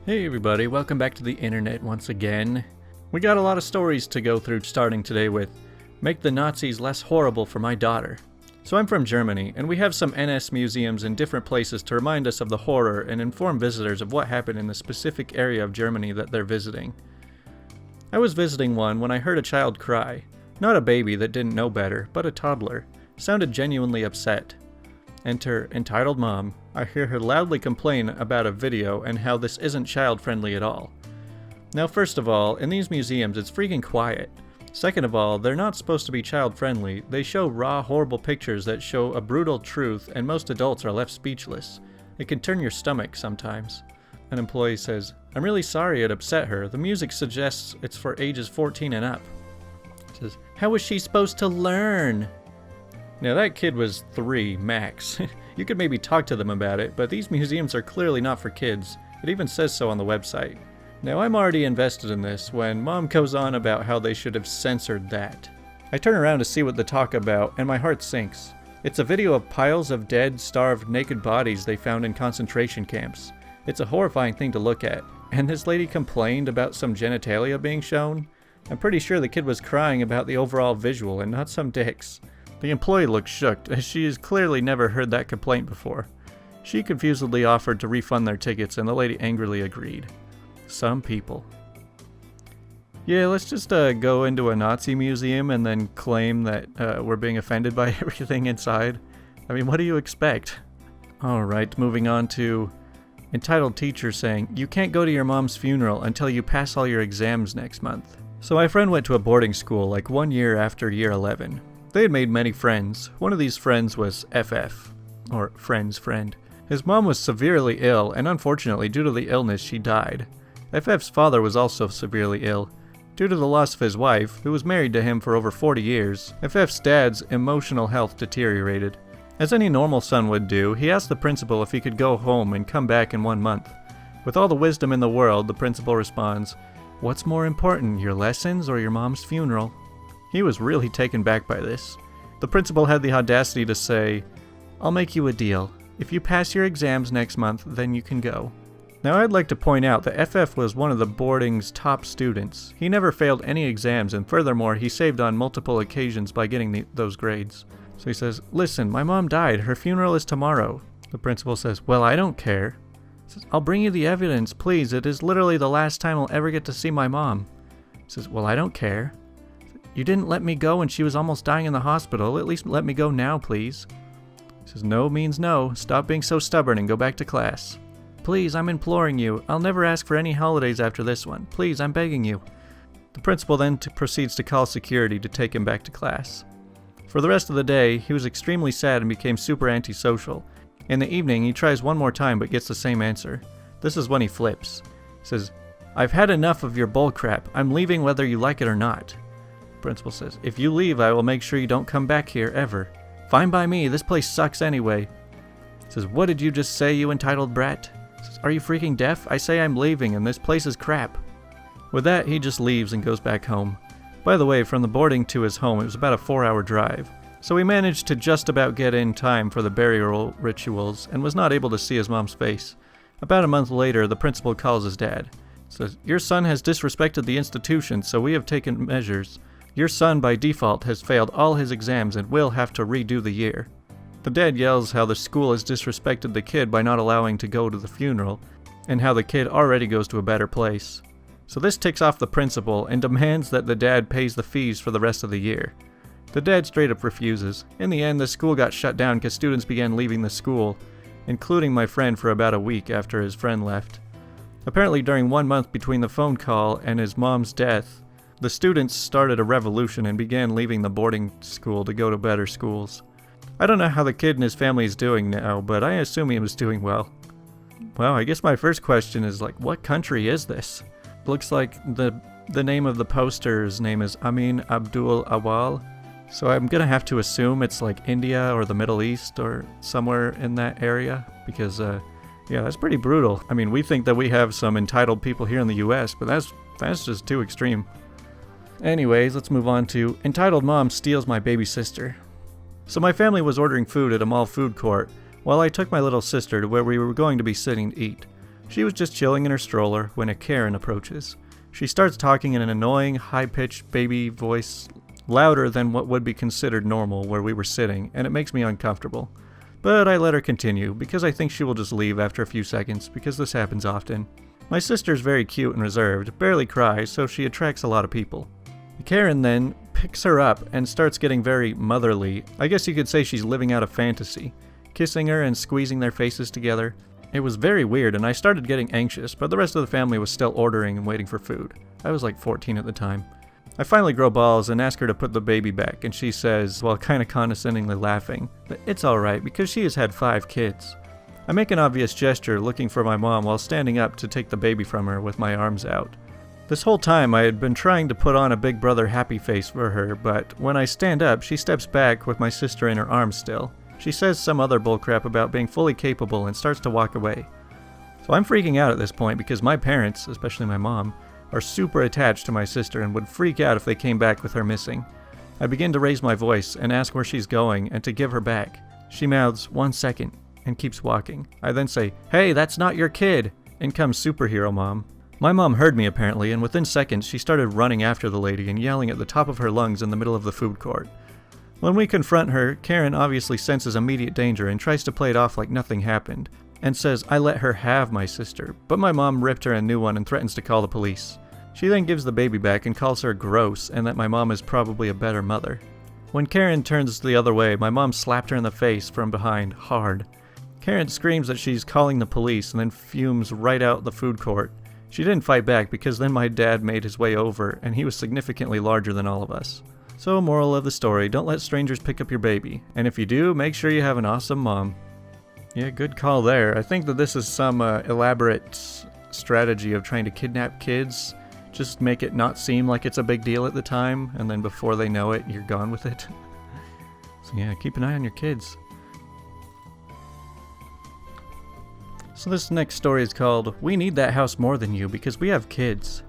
Hey everybody, welcome back to the internet once again. We got a lot of stories to go through, starting today with Make the Nazis Less Horrible for My Daughter. So I'm from Germany, and we have some NS museums in different places to remind us of the horror and inform visitors of what happened in the specific area of Germany that they're visiting. I was visiting one when I heard a child cry. Not a baby that didn't know better, but a toddler. Sounded genuinely upset. Enter entitled mom. I hear her loudly complain about a video and how this isn't child-friendly at all. Now, first of all, in these museums it's freaking quiet. Second of all, they're not supposed to be child-friendly. They show raw, horrible pictures that show a brutal truth, and most adults are left speechless. It can turn your stomach sometimes. An employee says, "I'm really sorry it upset her. The music suggests it's for ages 14 and up." Says, "How was she supposed to learn?" Now that kid was 3, max. You could maybe talk to them about it, but these museums are clearly not for kids. It even says so on the website. Now I'm already invested in this when mom goes on about how they should have censored that. I turn around to see what they talk about, and my heart sinks. It's a video of piles of dead, starved, naked bodies they found in concentration camps. It's a horrifying thing to look at. And this lady complained about some genitalia being shown? I'm pretty sure the kid was crying about the overall visual and not some dicks. The employee looked shook, as she has clearly never heard that complaint before. She confusedly offered to refund their tickets, and the lady angrily agreed. Some people. Yeah, let's just go into a Nazi museum and then claim that we're being offended by everything inside. I mean, what do you expect? Alright, moving on to entitled teacher saying, "You can't go to your mom's funeral until you pass all your exams next month." So my friend went to a boarding school like 1 year after year 11. They had made many friends. One of these friends was FF, or friend's friend. His mom was severely ill, and unfortunately, due to the illness, she died. FF's father was also severely ill. Due to the loss of his wife, who was married to him for over 40 years, FF's dad's emotional health deteriorated. As any normal son would do, he asked the principal if he could go home and come back in 1 month. With all the wisdom in the world, the principal responds, "What's more important, your lessons or your mom's funeral?" He was really taken back by this. The principal had the audacity to say, "I'll make you a deal. If you pass your exams next month, then you can go." Now I'd like to point out that FF was one of the boarding's top students. He never failed any exams, and furthermore, he saved on multiple occasions by getting those grades. So he says, "Listen, my mom died. Her funeral is tomorrow." The principal says, "Well, I don't care." He says, "I'll bring you the evidence, please. It is literally the last time I'll ever get to see my mom." He says, "Well, I don't care." "You didn't let me go when she was almost dying in the hospital. At least let me go now, please." He says, "No means no. Stop being so stubborn and go back to class." "Please, I'm imploring you. I'll never ask for any holidays after this one. Please, I'm begging you." The principal then proceeds to call security to take him back to class. For the rest of the day, he was extremely sad and became super antisocial. In the evening, he tries one more time but gets the same answer. This is when he flips. He says, "I've had enough of your bullcrap. I'm leaving whether you like it or not." Principal says, "If you leave, I will make sure you don't come back here ever." "Fine by me, this place sucks anyway." Says, "What did you just say, you entitled brat?" Says, "Are you freaking deaf? I say I'm leaving and this place is crap." With that, he just leaves and goes back home. By the way, from the boarding to his home, it was about a 4-hour drive. So he managed to just about get in time for the burial rituals and was not able to see his mom's face. About a month later, the principal calls his dad. Says, "Your son has disrespected the institution, so we have taken measures. Your son, by default, has failed all his exams and will have to redo the year." The dad yells how the school has disrespected the kid by not allowing to go to the funeral, and how the kid already goes to a better place. So this ticks off the principal and demands that the dad pays the fees for the rest of the year. The dad straight up refuses. In the end, the school got shut down because students began leaving the school, including my friend for about a week after his friend left. Apparently during 1 month between the phone call and his mom's death, the students started a revolution and began leaving the boarding school to go to better schools. I don't know how the kid and his family is doing now, but I assume he was doing well. Well, I guess my first question is what country is this? Looks like the name of the poster's name is Amin Abdul Awal, so I'm gonna have to assume it's India or the Middle East or somewhere in that area, because yeah, that's pretty brutal. I mean, we think that we have some entitled people here in the US, but that's just too extreme. Anyways, let's move on to entitled mom steals my baby sister. So my family was ordering food at a mall food court, while I took my little sister to where we were going to be sitting to eat. She was just chilling in her stroller when a Karen approaches. She starts talking in an annoying, high-pitched baby voice, louder than what would be considered normal where we were sitting, and it makes me uncomfortable. But I let her continue, because I think she will just leave after a few seconds, because this happens often. My sister's very cute and reserved, barely cries, so she attracts a lot of people. Karen then picks her up and starts getting very motherly. I guess you could say she's living out a fantasy, kissing her and squeezing their faces together. It was very weird, and I started getting anxious, but the rest of the family was still ordering and waiting for food. I was like 14 at the time. I finally grow balls and ask her to put the baby back, and she says, while kinda condescendingly laughing, that it's alright because she has had 5 kids. I make an obvious gesture looking for my mom while standing up to take the baby from her with my arms out. This whole time I had been trying to put on a big brother happy face for her, but when I stand up, she steps back with my sister in her arms still. She says some other bullcrap about being fully capable and starts to walk away. So I'm freaking out at this point because my parents, especially my mom, are super attached to my sister and would freak out if they came back with her missing. I begin to raise my voice and ask where she's going and to give her back. She mouths 1 second and keeps walking. I then say, "Hey, that's not your kid!" In comes superhero mom. My mom heard me apparently, and within seconds she started running after the lady and yelling at the top of her lungs in the middle of the food court. When we confront her, Karen obviously senses immediate danger and tries to play it off like nothing happened, and says I let her have my sister, but my mom ripped her a new one and threatens to call the police. She then gives the baby back and calls her gross and that my mom is probably a better mother. When Karen turns the other way, my mom slapped her in the face from behind, hard. Karen screams that she's calling the police and then fumes right out the food court. She didn't fight back because then my dad made his way over and he was significantly larger than all of us. So moral of the story, don't let strangers pick up your baby. And if you do, make sure you have an awesome mom. Yeah, good call there. I think that this is some elaborate strategy of trying to kidnap kids. Just make it not seem like it's a big deal at the time, and then before they know it, you're gone with it. So yeah, keep an eye on your kids. So this next story is called, "We Need That House More Than You Because We Have Kids."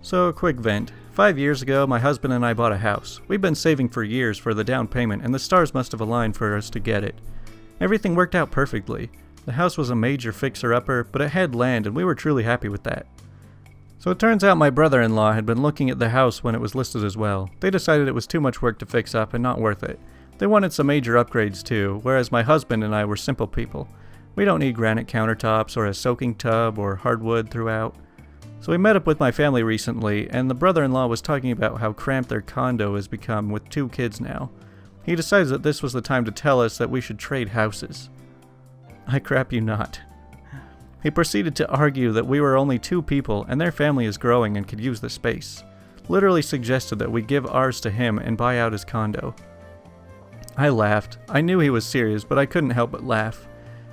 So a quick vent. 5 years ago, my husband and I bought a house. We've been saving for years for the down payment, and the stars must have aligned for us to get it. Everything worked out perfectly. The house was a major fixer-upper, but it had land, and we were truly happy with that. So it turns out my brother-in-law had been looking at the house when it was listed as well. They decided it was too much work to fix up and not worth it. They wanted some major upgrades too, whereas my husband and I were simple people. We don't need granite countertops or a soaking tub or hardwood throughout. So we met up with my family recently, and the brother-in-law was talking about how cramped their condo has become with 2 kids now. He decides that this was the time to tell us that we should trade houses. I crap you not. He proceeded to argue that we were only 2 people and their family is growing and could use the space. Literally suggested that we give ours to him and buy out his condo. I laughed. I knew he was serious, but I couldn't help but laugh.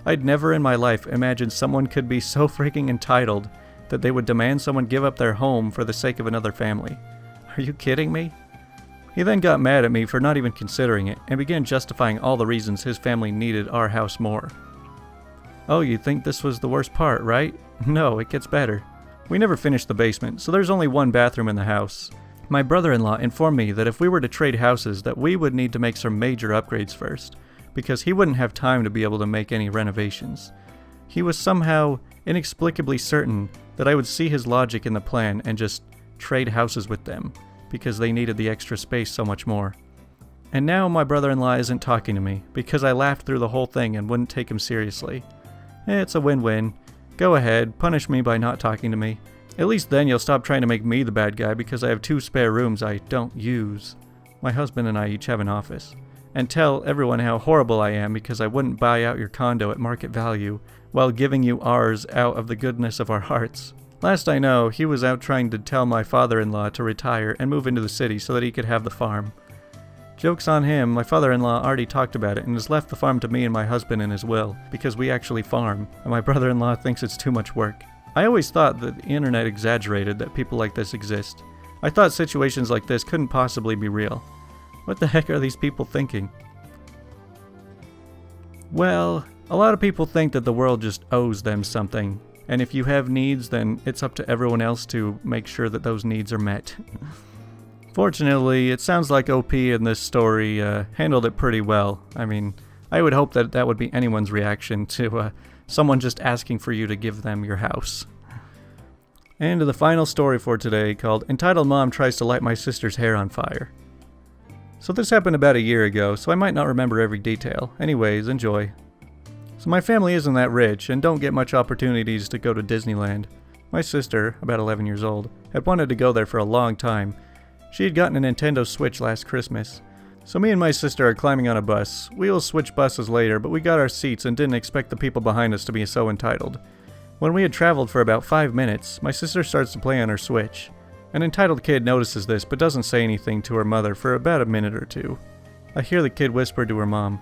I'd never in my life imagined someone could be so freaking entitled that they would demand someone give up their home for the sake of another family. Are you kidding me? He then got mad at me for not even considering it and began justifying all the reasons his family needed our house more. Oh, you think this was the worst part, right? No, it gets better. We never finished the basement, so there's only 1 bathroom in the house. My brother-in-law informed me that if we were to trade houses that we would need to make some major upgrades first, because he wouldn't have time to be able to make any renovations. He was somehow inexplicably certain that I would see his logic in the plan and just trade houses with them, because they needed the extra space so much more. And now my brother-in-law isn't talking to me, because I laughed through the whole thing and wouldn't take him seriously. It's a win-win. Go ahead, punish me by not talking to me. At least then you'll stop trying to make me the bad guy because I have 2 spare rooms I don't use. My husband and I each have an office. And tell everyone how horrible I am because I wouldn't buy out your condo at market value while giving you ours out of the goodness of our hearts. Last I know, he was out trying to tell my father-in-law to retire and move into the city so that he could have the farm. Joke's on him, my father-in-law already talked about it and has left the farm to me and my husband in his will, because we actually farm, and my brother-in-law thinks it's too much work. I always thought that the internet exaggerated that people like this exist. I thought situations like this couldn't possibly be real. What the heck are these people thinking? Well, a lot of people think that the world just owes them something, and if you have needs, then it's up to everyone else to make sure that those needs are met. Fortunately, it sounds like OP in this story handled it pretty well. I mean, I would hope that that would be anyone's reaction to someone just asking for you to give them your house. And the final story for today, called Entitled Mom Tries to Light My Sister's Hair on Fire. So this happened about a year ago, so I might not remember every detail. Anyways, enjoy. So my family isn't that rich and don't get much opportunities to go to Disneyland. My sister, about 11 years old, had wanted to go there for a long time. She had gotten a Nintendo Switch last Christmas. So me and my sister are climbing on a bus. We will switch buses later, but we got our seats and didn't expect the people behind us to be so entitled. When we had traveled for about 5 minutes, my sister starts to play on her Switch. An entitled kid notices this but doesn't say anything to her mother for about a minute or two. I hear the kid whisper to her mom.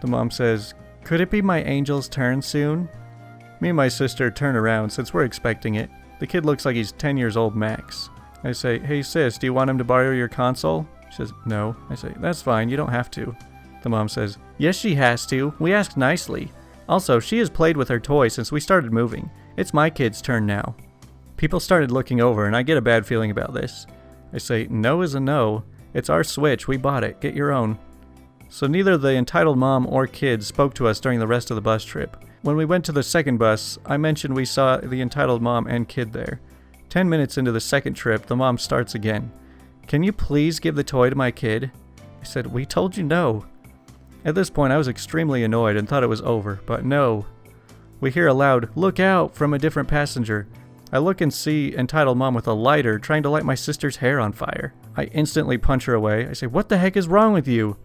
The mom says, "Could it be my angel's turn soon?" Me and my sister turn around since we're expecting it. The kid looks like he's 10 years old max. I say, "Hey sis, do you want him to borrow your console?" She says, "No." I say, "That's fine, you don't have to." The mom says, "Yes, she has to. We asked nicely. Also, she has played with her toy since we started moving. It's my kid's turn now." People started looking over and I get a bad feeling about this. I say, "No is a no. It's our Switch. We bought it. Get your own." So neither the entitled mom or kids spoke to us during the rest of the bus trip. When we went to the second bus, I mentioned we saw the entitled mom and kid there. 10 minutes into the second trip, the mom starts again. "Can you please give the toy to my kid?" I said, "We told you no." At this point, I was extremely annoyed and thought it was over, but no. We hear a loud, "Look out!" from a different passenger. I look and see entitled mom with a lighter trying to light my sister's hair on fire. I instantly punch her away. I say, "What the heck is wrong with you?"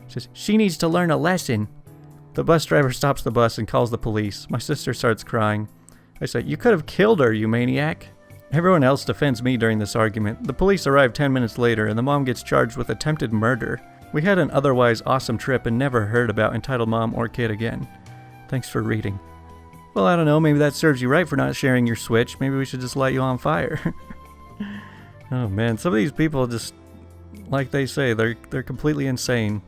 She says, "She needs to learn a lesson." The bus driver stops the bus and calls the police. My sister starts crying. I say, "You could have killed her, you maniac." Everyone else defends me during this argument. The police arrive 10 minutes later and the mom gets charged with attempted murder. We had an otherwise awesome trip and never heard about entitled mom or kid again. Thanks for reading. Well, I don't know, maybe that serves you right for not sharing your Switch. Maybe we should just light you on fire. Oh man, some of these people just, like they say, they're completely insane.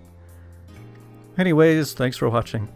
Anyways, thanks for watching.